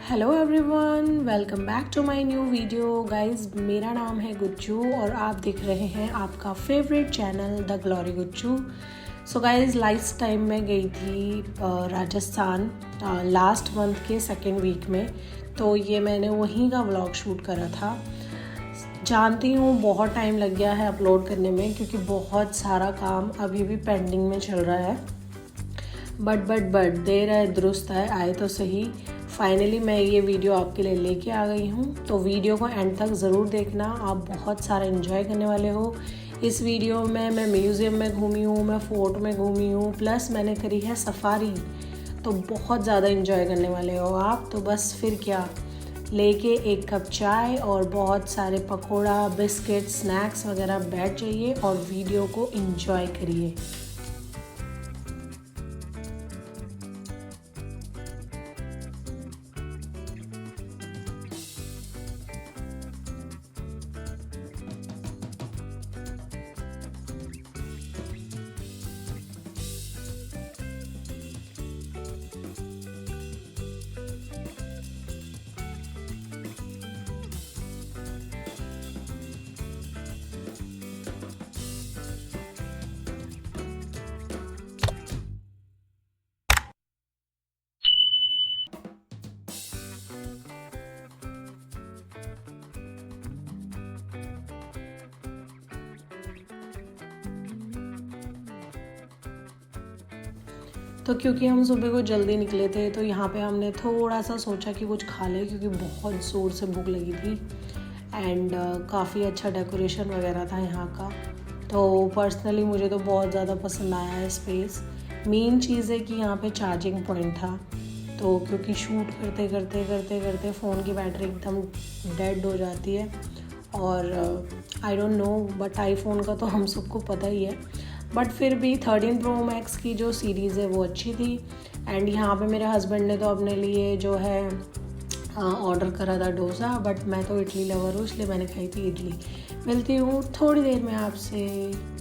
Hello everyone, welcome back to my new video guys. मेरा नाम है गुच्चू और आप देख रहे हैं आपका फेवरेट चैनल द ग्लोरी गुच्चू। सो गाइस, लास्ट टाइम मैं गई थी राजस्थान लास्ट मंथ के सेकेंड वीक में, तो ये मैंने वहीं का व्लॉग शूट करा था। जानती हूँ बहुत टाइम लग गया है अपलोड करने में, क्योंकि बहुत सारा काम अभी भी पेंडिंग में चल रहा है। बट देर आए दुरुस्त आए तो सही। फाइनली मैं ये वीडियो आपके लिए लेके आ गई हूँ, तो वीडियो को एंड तक ज़रूर देखना। आप बहुत सारा एंजॉय करने वाले हो। इस वीडियो में मैं म्यूज़ियम में घूमी हूँ, मैं फोर्ट में घूमी हूँ, प्लस मैंने करी है सफारी। तो बहुत ज़्यादा एंजॉय करने वाले हो आप। तो बस फिर क्या, लेके एक कप चाय और बहुत सारे पकोड़ा, बिस्किट, स्नैक्स वगैरह बैठ जाइए और वीडियो को एंजॉय करिए। तो क्योंकि हम सुबह को जल्दी निकले थे, तो यहाँ पे हमने थोड़ा सा सोचा कि कुछ खा लें, क्योंकि बहुत ज़ोर से भूख लगी थी। एंड काफ़ी अच्छा डेकोरेशन वगैरह था यहाँ का। तो पर्सनली मुझे तो बहुत ज़्यादा पसंद आया है स्पेस। मेन चीज़ है कि यहाँ पे चार्जिंग पॉइंट था, तो क्योंकि शूट करते करते करते करते फ़ोन की बैटरी एकदम डेड हो जाती है। और I don't know, but iPhone का तो हम सबको पता ही है। बट फिर भी 13 प्रो मैक्स की जो सीरीज़ है वो अच्छी थी। एंड यहाँ पे मेरे हस्बैंड ने तो अपने लिए जो है ऑर्डर करा था डोसा, बट मैं तो इडली लवर हूँ, इसलिए मैंने खाई थी इडली। मिलती हूँ थोड़ी देर में आपसे।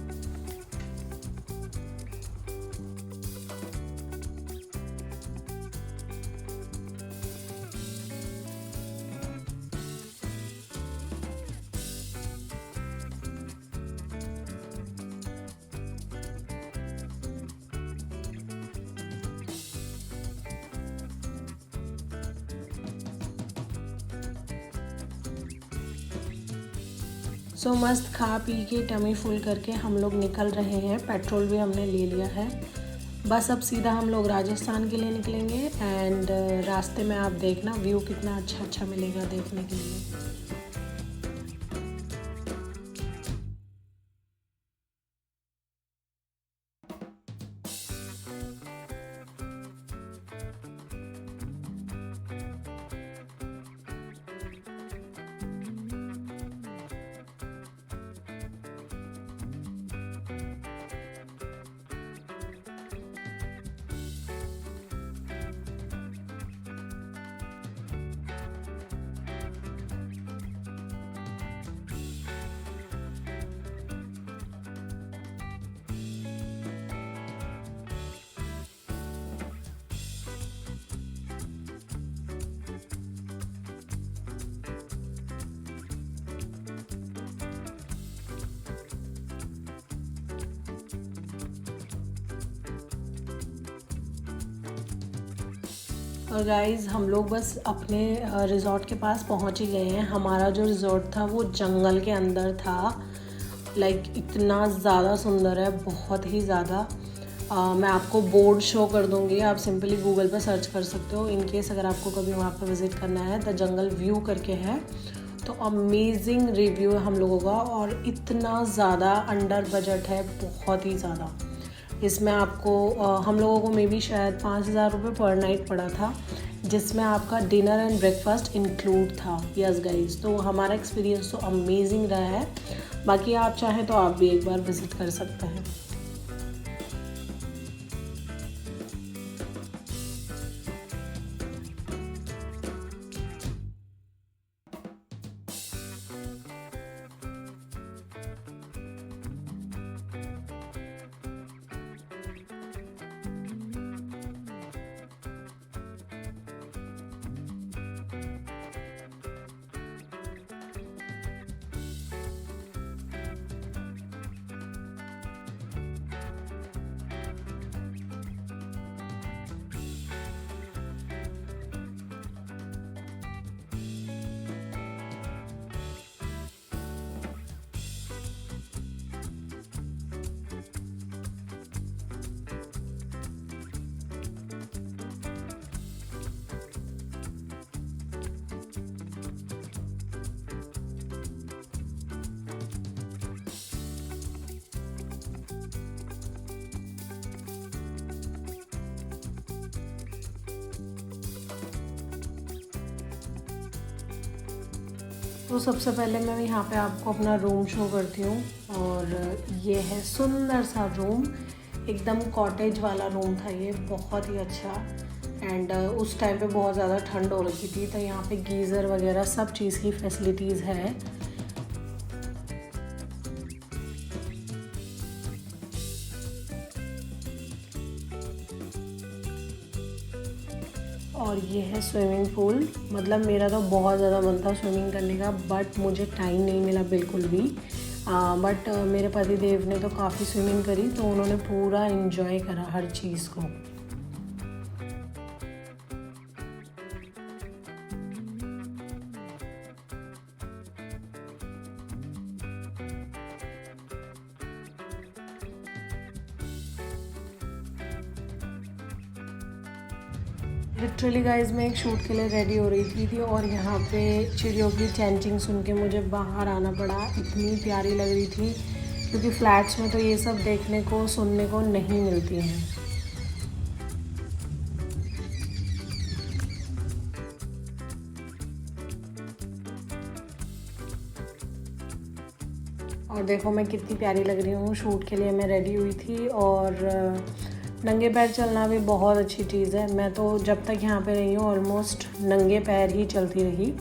सो मस्त खा पी के टमी फुल करके हम लोग निकल रहे हैं। पेट्रोल भी हमने ले लिया है। बस अब सीधा हम लोग राजस्थान के लिए निकलेंगे। एंड रास्ते में आप देखना व्यू कितना अच्छा अच्छा मिलेगा देखने के लिए। और गाइज़, हम लोग बस अपने रिज़ॉर्ट के पास पहुंच ही गए हैं। हमारा जो रिज़ॉर्ट था वो जंगल के अंदर था। लाइक इतना ज़्यादा सुंदर है, बहुत ही ज़्यादा। मैं आपको बोर्ड शो कर दूंगी, आप सिंपली गूगल पर सर्च कर सकते हो इन केस अगर आपको कभी वहाँ पर विज़िट करना है। द जंगल व्यू करके है, तो अमेजिंग रिव्यू है हम लोगों का। और इतना ज़्यादा अंडर बजट है, बहुत ही ज़्यादा। इसमें आपको हम लोगों को मे बी शायद 5,000 रुपये पर नाइट पड़ा था, जिसमें आपका डिनर एंड ब्रेकफास्ट इंक्लूड था। यस गाइस, तो हमारा एक्सपीरियंस तो अमेजिंग रहा है। बाकी आप चाहें तो आप भी एक बार विज़िट कर सकते हैं। तो सबसे पहले मैं यहाँ पे आपको अपना रूम शो करती हूँ। और ये है सुंदर सा रूम, एकदम कॉटेज वाला रूम था ये, बहुत ही अच्छा। एंड उस टाइम पे बहुत ज़्यादा ठंड हो रखी थी, तो यहाँ पे गीज़र वगैरह सब चीज़ की फैसिलिटीज़ है। और ये है स्विमिंग पूल। मतलब मेरा तो बहुत ज़्यादा मन था स्विमिंग करने का, बट मुझे टाइम नहीं मिला बिल्कुल भी। बट मेरे पति देव ने तो काफ़ी स्विमिंग करी, तो उन्होंने पूरा एंजॉय करा हर चीज़ को। लिटरली गाइज मैं एक शूट के लिए रेडी हो रही थी और यहाँ पे चिड़ियों की चैंटिंग सुन के मुझे बाहर आना पड़ा। इतनी प्यारी लग रही थी, क्योंकि फ्लैट्स में तो ये सब देखने को सुनने को नहीं मिलती हैं। और देखो मैं कितनी प्यारी लग रही हूँ। शूट के लिए मैं रेडी हुई थी, और नंगे पैर चलना भी बहुत अच्छी चीज़ है। मैं तो जब तक यहाँ पे रही हूँ ऑलमोस्ट नंगे पैर ही चलती रही।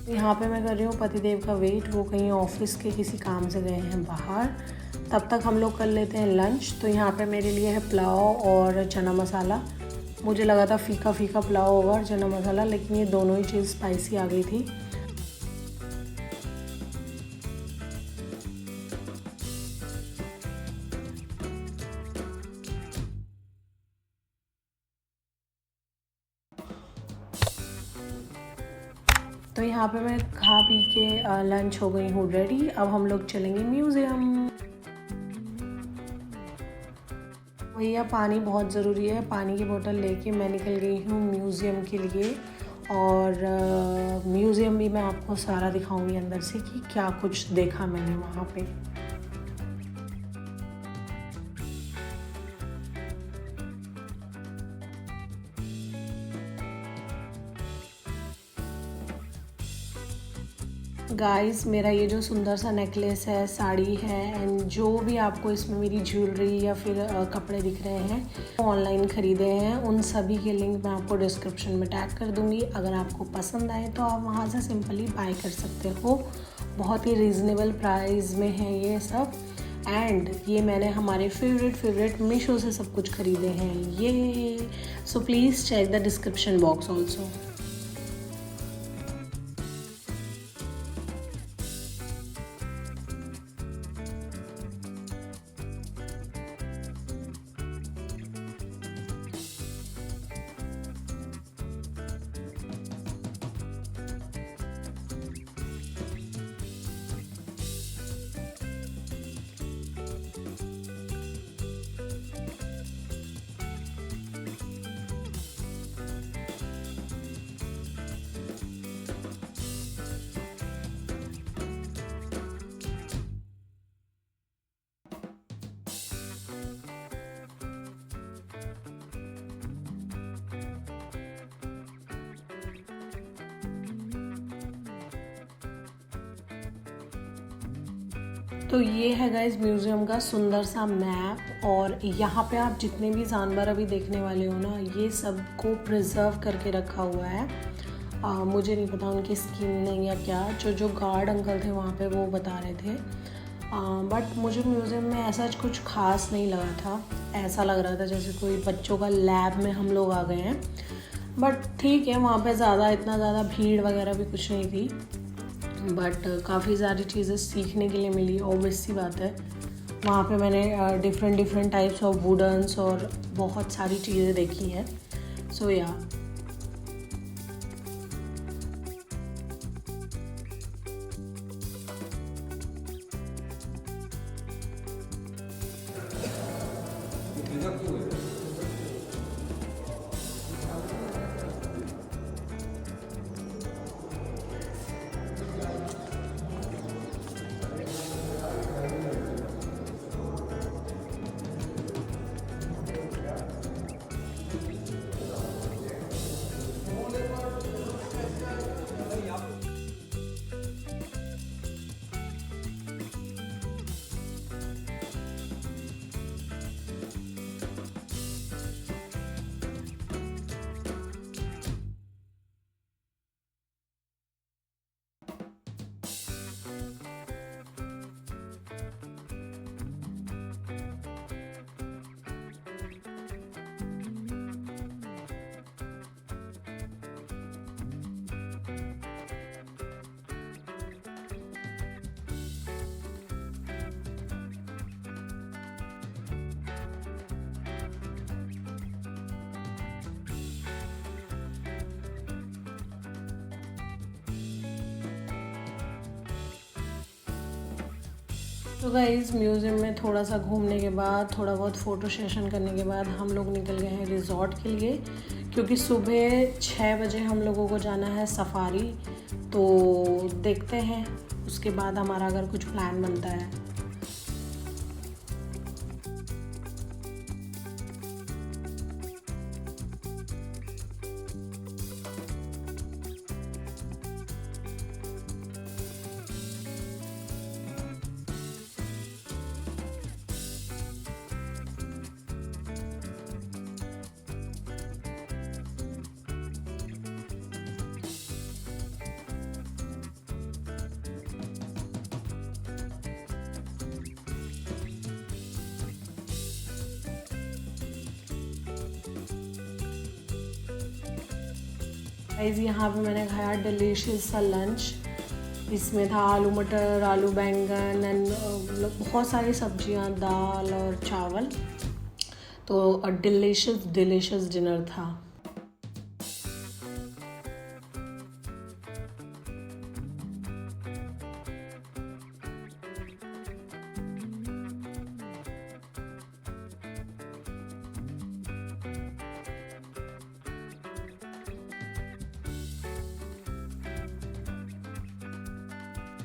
यहाँ पे मैं कर रही हूँ पतिदेव का वेट, वो कहीं ऑफिस के किसी काम से गए हैं बाहर। तब तक हम लोग कर लेते हैं लंच। तो यहाँ पे मेरे लिए है पुलाव और चना मसाला। मुझे लगा था फीका फीका पुलाव होगा और चना मसाला, लेकिन ये दोनों ही चीज़ स्पाइसी आ गई थी। तो यहाँ पे मैं खा पी के लंच हो गई हूँ रेडी। अब हम लोग चलेंगे म्यूज़ियम। भैया पानी बहुत ज़रूरी है, पानी की बोतल लेके मैं निकल गई हूँ म्यूज़ियम के लिए। और म्यूज़ियम भी मैं आपको सारा दिखाऊंगी अंदर से कि क्या कुछ देखा मैंने वहाँ पे। गाइस मेरा ये जो सुंदर सा नेकलेस है, साड़ी है, एंड जो भी आपको इसमें मेरी ज्वेलरी या फिर कपड़े दिख रहे हैं ऑनलाइन ख़रीदे हैं, उन सभी के लिंक मैं आपको डिस्क्रिप्शन में टैग कर दूँगी। अगर आपको पसंद आए तो आप वहाँ से सिंपली बाय कर सकते हो। बहुत ही रीज़नेबल प्राइस में है ये सब। एंड ये मैंने हमारे फेवरेट मीशो से सब कुछ ख़रीदे हैं ये। So please check the description box also. तो ये है गाइस म्यूज़ियम का सुंदर सा मैप। और यहाँ पे आप जितने भी जानवर अभी देखने वाले हो ना, ये सब को प्रिजर्व करके रखा हुआ है। मुझे नहीं पता उनकी स्कीम नहीं या क्या, जो गार्ड अंकल थे वहाँ पे वो बता रहे थे। बट मुझे म्यूज़ियम में ऐसा कुछ खास नहीं लगा था। ऐसा लग रहा था जैसे कोई बच्चों का लैब में हम लोग आ गए हैं। बट ठीक है, वहाँ पे इतना ज़्यादा भीड़ वगैरह भी कुछ नहीं थी। बट काफ़ी सारी चीज़ें सीखने के लिए मिली, ऑब्वियस सी बात है। वहाँ पे मैंने डिफरेंट टाइप्स ऑफ वुडन्स और बहुत सारी चीज़ें देखी हैं। सो या तो गाइज़ म्यूज़ियम में थोड़ा सा घूमने के बाद, थोड़ा बहुत फ़ोटो सेशन करने के बाद हम लोग निकल गए हैं रिज़ॉर्ट के लिए, क्योंकि सुबह 6 बजे हम लोगों को जाना है सफारी। तो देखते हैं उसके बाद हमारा अगर कुछ प्लान बनता है। गाइस यहाँ पे मैंने खाया डिलीशियस सा लंच। इसमें था आलू मटर, आलू बैंगन एंड बहुत सारी सब्जियाँ, दाल और चावल। तो डिलीशियस डिनर था।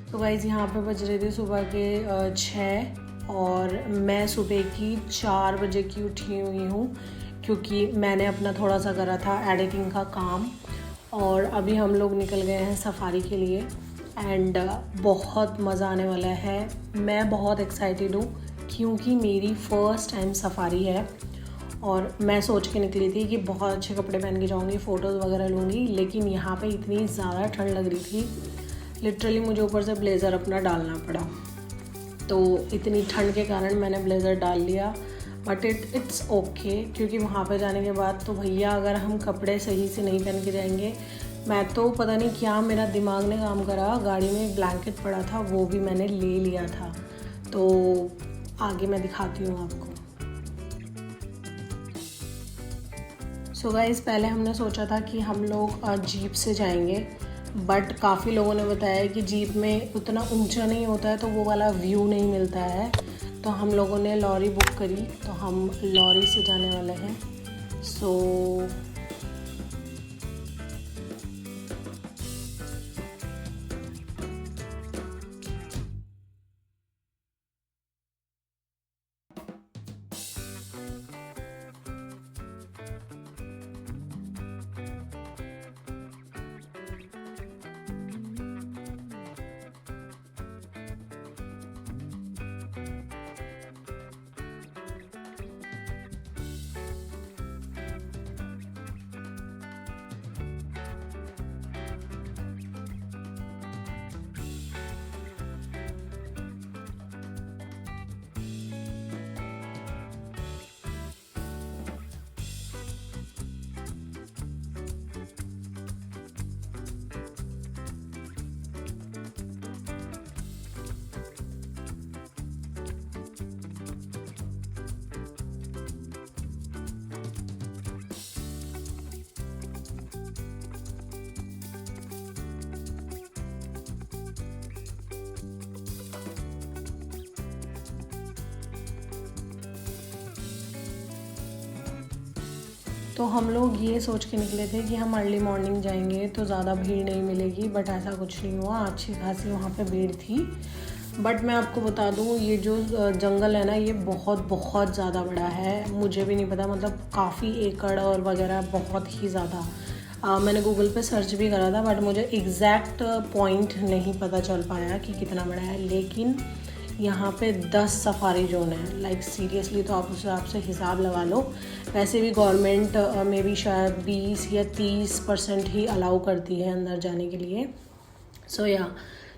तो गाइज़ यहाँ पे बज रहे थे सुबह के 6 और मैं सुबह की 4 बजे की उठी हुई हूँ, क्योंकि मैंने अपना थोड़ा सा करा था एडिटिंग का काम। और अभी हम लोग निकल गए हैं सफारी के लिए एंड बहुत मज़ा आने वाला है। मैं बहुत एक्साइटेड हूँ क्योंकि मेरी फ़र्स्ट टाइम सफारी है और मैं सोच के निकली थी कि बहुत अच्छे कपड़े पहन के जाऊँगी, फ़ोटोज़ वगैरह लूँगी, लेकिन यहाँ पे इतनी ज़्यादा ठंड लग रही थी, लिटरली मुझे ऊपर से ब्लेज़र अपना डालना पड़ा। तो इतनी ठंड के कारण मैंने ब्लेज़र डाल लिया, बट इट्स ओके, क्योंकि वहाँ पे जाने के बाद तो भैया अगर हम कपड़े सही से नहीं पहन के जाएंगे, मैं तो पता नहीं क्या मेरा दिमाग ने काम करा, गाड़ी में एक ब्लैंकेट पड़ा था वो भी मैंने ले लिया था। तो आगे मैं दिखाती हूँ आपको। सो गाइस पहले हमने सोचा था कि हम लोग जीप से जाएंगे, बट काफ़ी लोगों ने बताया कि जीप में उतना ऊंचा नहीं होता है तो वो वाला व्यू नहीं मिलता है। तो हम लोगों ने लॉरी बुक करी, तो हम लॉरी से जाने वाले हैं। सो तो हम लोग ये सोच के निकले थे कि हम अर्ली मॉर्निंग जाएंगे तो ज़्यादा भीड़ नहीं मिलेगी, बट ऐसा कुछ नहीं हुआ। अच्छी खासी वहाँ पे भीड़ थी। बट मैं आपको बता दूँ, ये जो जंगल है ना, ये बहुत बहुत ज़्यादा बड़ा है। मुझे भी नहीं पता, मतलब काफ़ी एकड़ और वगैरह बहुत ही ज़्यादा। मैंने गूगल पे सर्च भी करा था, बट मुझे एग्जैक्ट पॉइंट नहीं पता चल पाया कि कितना बड़ा है। लेकिन यहाँ पे 10 सफारी जोन है, लाइक सीरियसली। तो आप उस हिसाब से हिसाब लगा लो। वैसे भी गवर्नमेंट में भी शायद 20 या 30% ही अलाउ करती है अंदर जाने के लिए।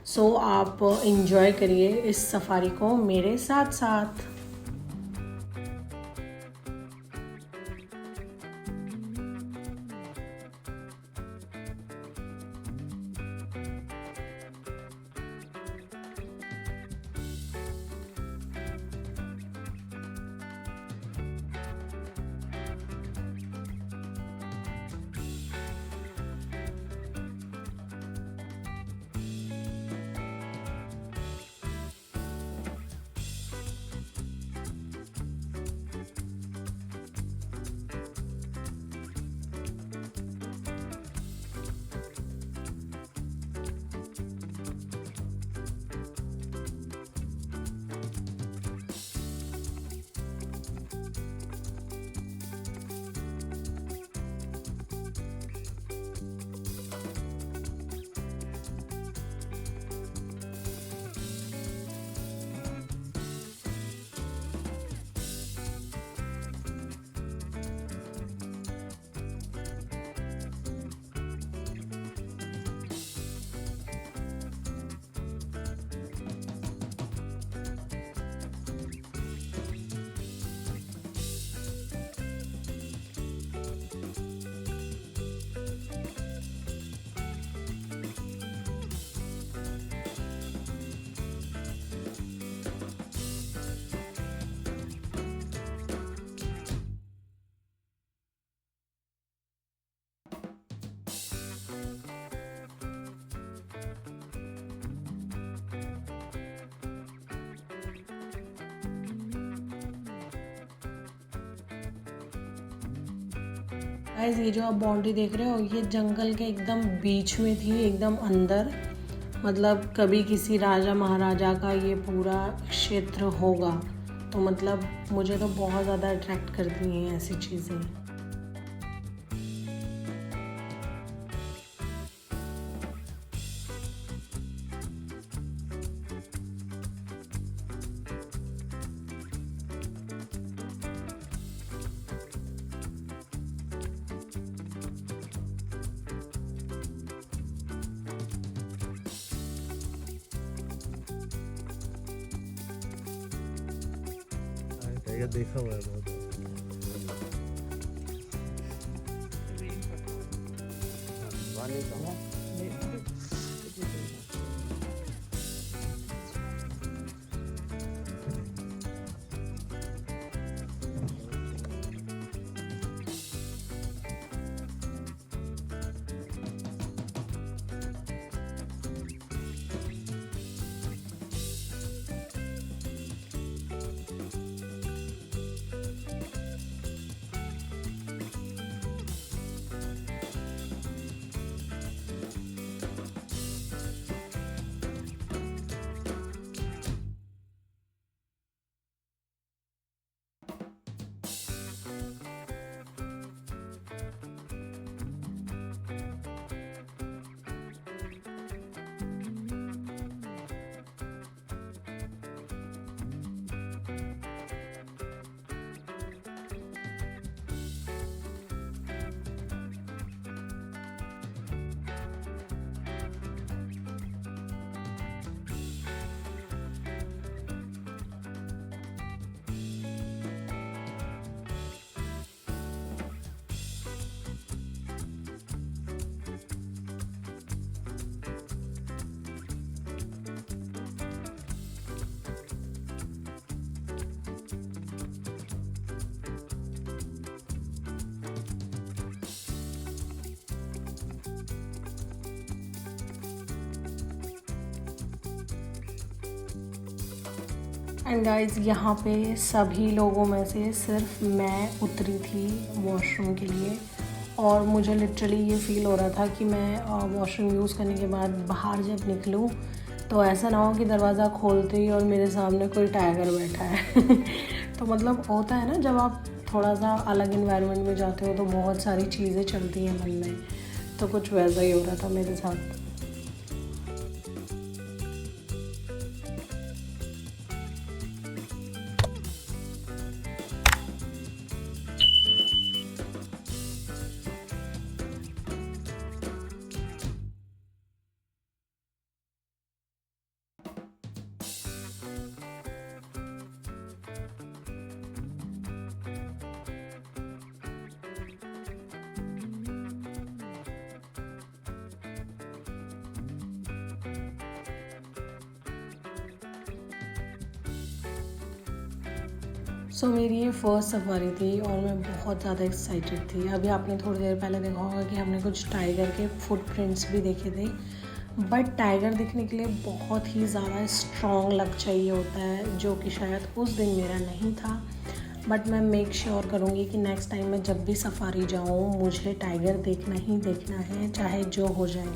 सो आप इंजॉय करिए इस सफारी को मेरे साथ साथ। गाइस ये जो आप बाउंड्री देख रहे हो ये जंगल के एकदम बीच में थी, एकदम अंदर। मतलब कभी किसी राजा महाराजा का ये पूरा क्षेत्र होगा, तो मतलब मुझे तो बहुत ज़्यादा अट्रैक्ट करती हैं ऐसी चीज़ें। टाइगर देखा हुआ है बहुत। एंड गाइज यहाँ पे सभी लोगों में से सिर्फ मैं उतरी थी वॉशरूम के लिए, और मुझे लिटरली ये फ़ील हो रहा था कि मैं वॉशरूम यूज़ करने के बाद बाहर जब निकलूँ तो ऐसा ना हो कि दरवाज़ा खोलते ही और मेरे सामने कोई टाइगर बैठा है। तो मतलब होता है ना, जब आप थोड़ा सा अलग इन्वायरमेंट में जाते हो तो बहुत सारी चीज़ें चलती हैं मन में, तो कुछ वैसा ही हो रहा था मेरे साथ। मेरी ये फर्स्ट सफारी थी और मैं बहुत ज़्यादा एक्साइटेड थी। अभी आपने थोड़ी देर पहले देखा होगा कि हमने कुछ टाइगर के फुटप्रिंट्स भी देखे थे, बट टाइगर दिखने के लिए बहुत ही ज़्यादा स्ट्रॉन्ग लक चाहिए होता है, जो कि शायद उस दिन मेरा नहीं था। बट मैं मेक श्योर करूँगी कि नेक्स्ट टाइम मैं जब भी सफारी जाऊँ मुझे टाइगर देखना ही देखना है, चाहे जो हो जाए।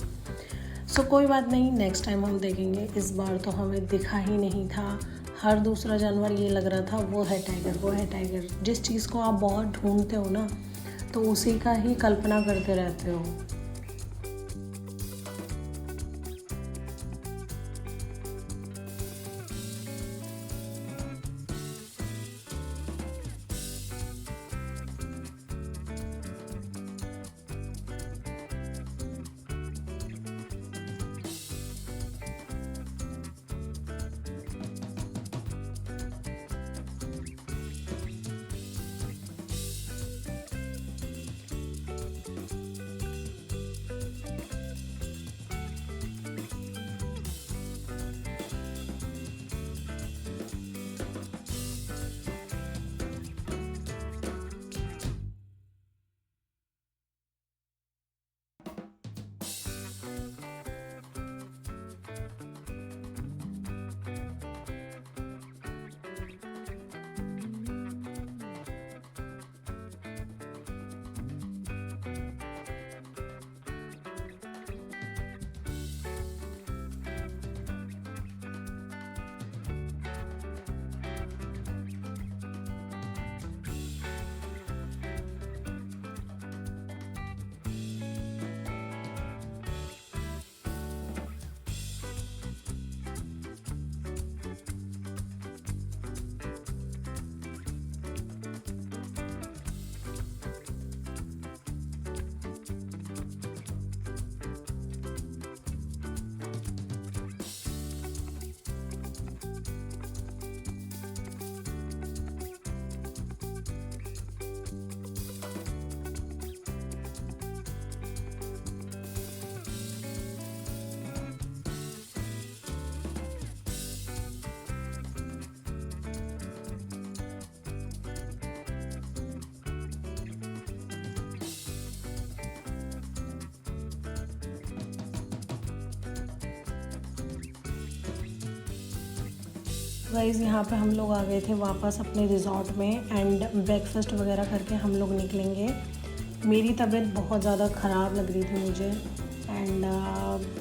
कोई बात नहीं, नेक्स्ट टाइम हम देखेंगे। इस बार तो हमें दिखा ही नहीं था। हर दूसरा जानवर ये लग रहा था वो है टाइगर, वो है टाइगर। जिस चीज़ को आप बहुत ढूंढते हो ना, तो उसी का ही कल्पना करते रहते हो। गाइज़ यहाँ पे हम लोग आ गए थे वापस अपने रिजॉर्ट में एंड ब्रेकफास्ट वगैरह करके हम लोग निकलेंगे। मेरी तबीयत बहुत ज़्यादा ख़राब लग रही थी मुझे एंड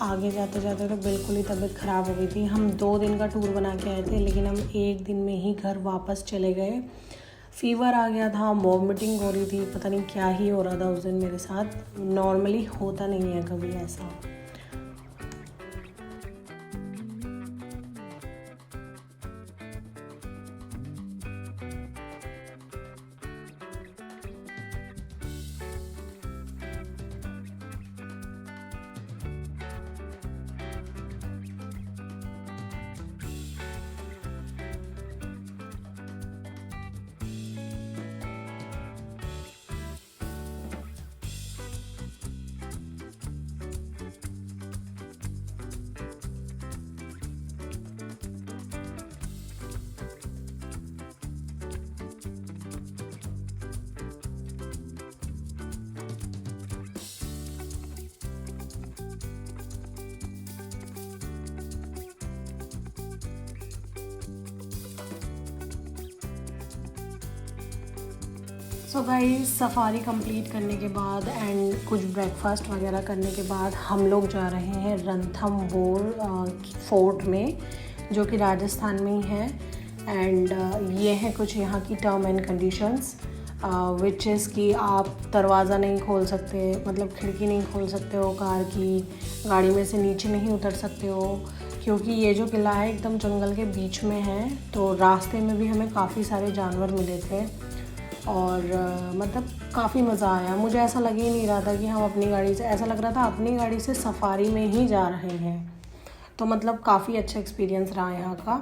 आगे जाते जाते तो बिल्कुल ही तबीयत ख़राब हो गई थी। हम 2 दिन का टूर बना के आए थे लेकिन हम 1 दिन में ही घर वापस चले गए। फ़ीवर आ गया था, वॉमिटिंग हो रही थी, पता नहीं क्या ही हो रहा था उस दिन मेरे साथ। नॉर्मली होता नहीं है कभी ऐसा। सो गाइस सफारी कंप्लीट करने के बाद एंड कुछ ब्रेकफास्ट वगैरह करने के बाद हम लोग जा रहे हैं रणथंबोर फोर्ट में, जो कि राजस्थान में ही है। एंड ये है कुछ यहाँ की term and conditions which is कि आप दरवाज़ा नहीं खोल सकते, मतलब खिड़की नहीं खोल सकते हो कार की, गाड़ी में से नीचे नहीं उतर सकते हो, क्योंकि ये जो किला है एकदम जंगल के बीच में है। तो रास्ते में भी हमें काफ़ी सारे जानवर मिले थे और मतलब काफ़ी मज़ा आया। मुझे ऐसा लग ही नहीं रहा था कि हम अपनी गाड़ी से, ऐसा लग रहा था अपनी गाड़ी से सफारी में ही जा रहे हैं। तो मतलब काफ़ी अच्छा एक्सपीरियंस रहा यहाँ का।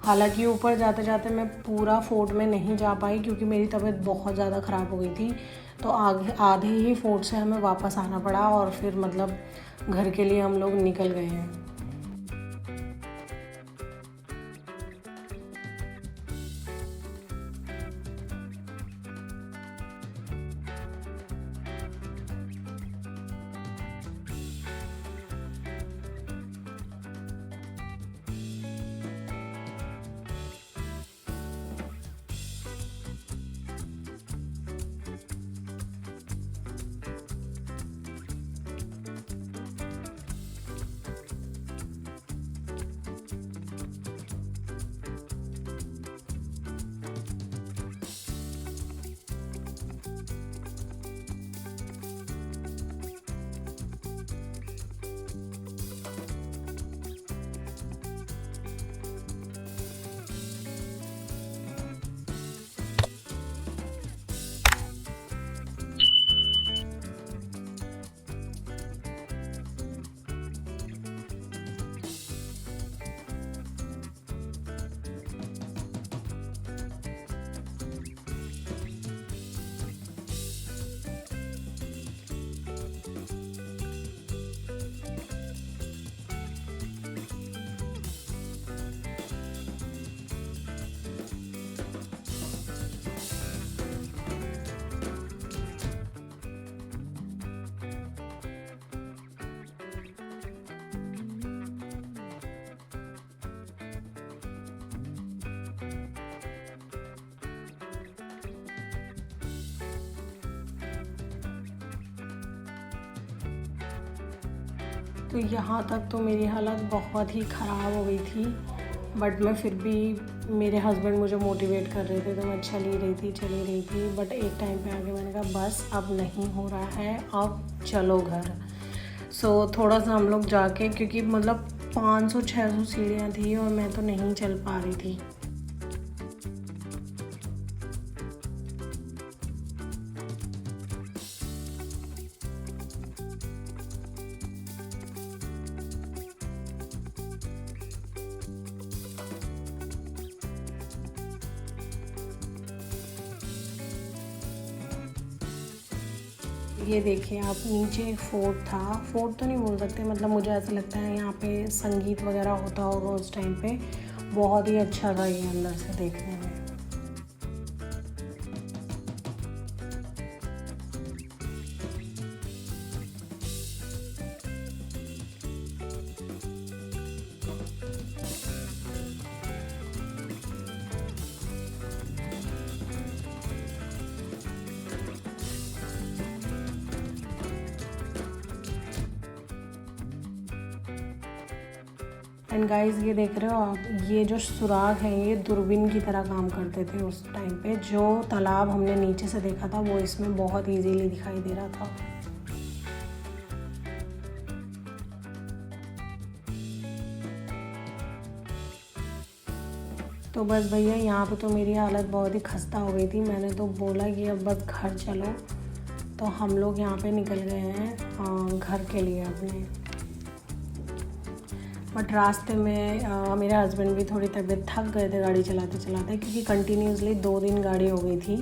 हालांकि ऊपर जाते जाते मैं पूरा फोर्ट में नहीं जा पाई क्योंकि मेरी तबीयत बहुत ज़्यादा ख़राब हो गई थी। तो आधे ही फोर्ट से हमें वापस आना पड़ा और फिर मतलब घर के लिए हम लोग निकल गए हैं। तो यहाँ तक तो मेरी हालत बहुत ही ख़राब हो गई थी, बट मैं फिर भी, मेरे हस्बैंड मुझे मोटिवेट कर रहे थे तो मैं चली रही थी। बट एक टाइम पे आके मैंने कहा बस अब नहीं हो रहा है, अब चलो घर। सो थोड़ा सा हम लोग जाके, क्योंकि मतलब 500-600 सीढ़ियाँ थी और मैं तो नहीं चल पा रही थी। ये देखिए आप, नीचे फोर्ट था, फोर्ट तो नहीं बोल सकते, मतलब मुझे ऐसा लगता है यहाँ पे संगीत वगैरह होता होगा उस टाइम पे। बहुत ही अच्छा था ये अंदर से देखने में। एंड गाइस ये देख रहे हो आप, ये जो सुराग हैं ये दूरबीन की तरह काम करते थे उस टाइम पे। जो तालाब हमने नीचे से देखा था वो इसमें बहुत इजीली दिखाई दे रहा था। तो बस भैया यहाँ पे तो मेरी हालत बहुत ही खस्ता हो गई थी। मैंने तो बोला कि अब बस घर चलो, तो हम लोग यहाँ पे निकल गए हैं घर के लिए अपने। बट रास्ते में मेरे हस्बैंड भी थोड़ी तबीयत थक गए थे गाड़ी चलाते चलाते, क्योंकि कंटिन्यूसली 2 दिन गाड़ी हो गई थी।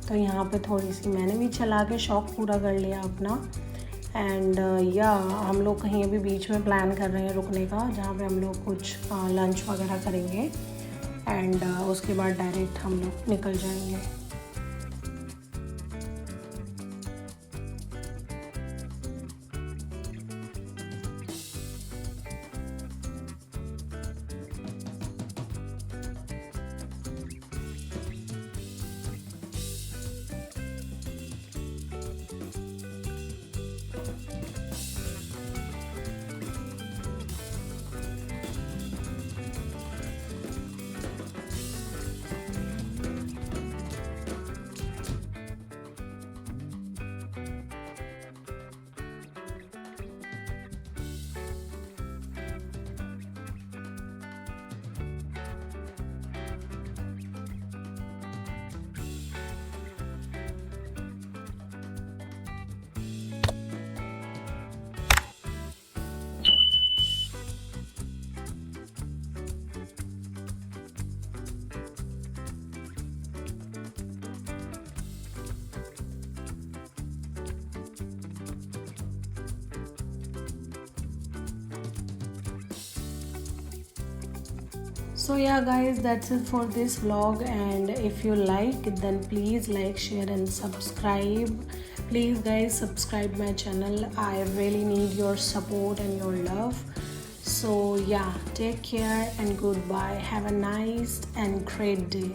तो यहाँ पे थोड़ी सी मैंने भी चला के शौक़ पूरा कर लिया अपना। एंड या हम लोग कहीं अभी बीच में प्लान कर रहे हैं रुकने का, जहाँ पे हम लोग कुछ लंच वगैरह करेंगे एंड उसके बाद डायरेक्ट हम लोग निकल जाएंगे। So yeah guys, that's it for this vlog, and if you like then please like, share and subscribe. Please guys subscribe my channel. I really need your support and your love. So yeah, take care and goodbye. Have a nice and great day.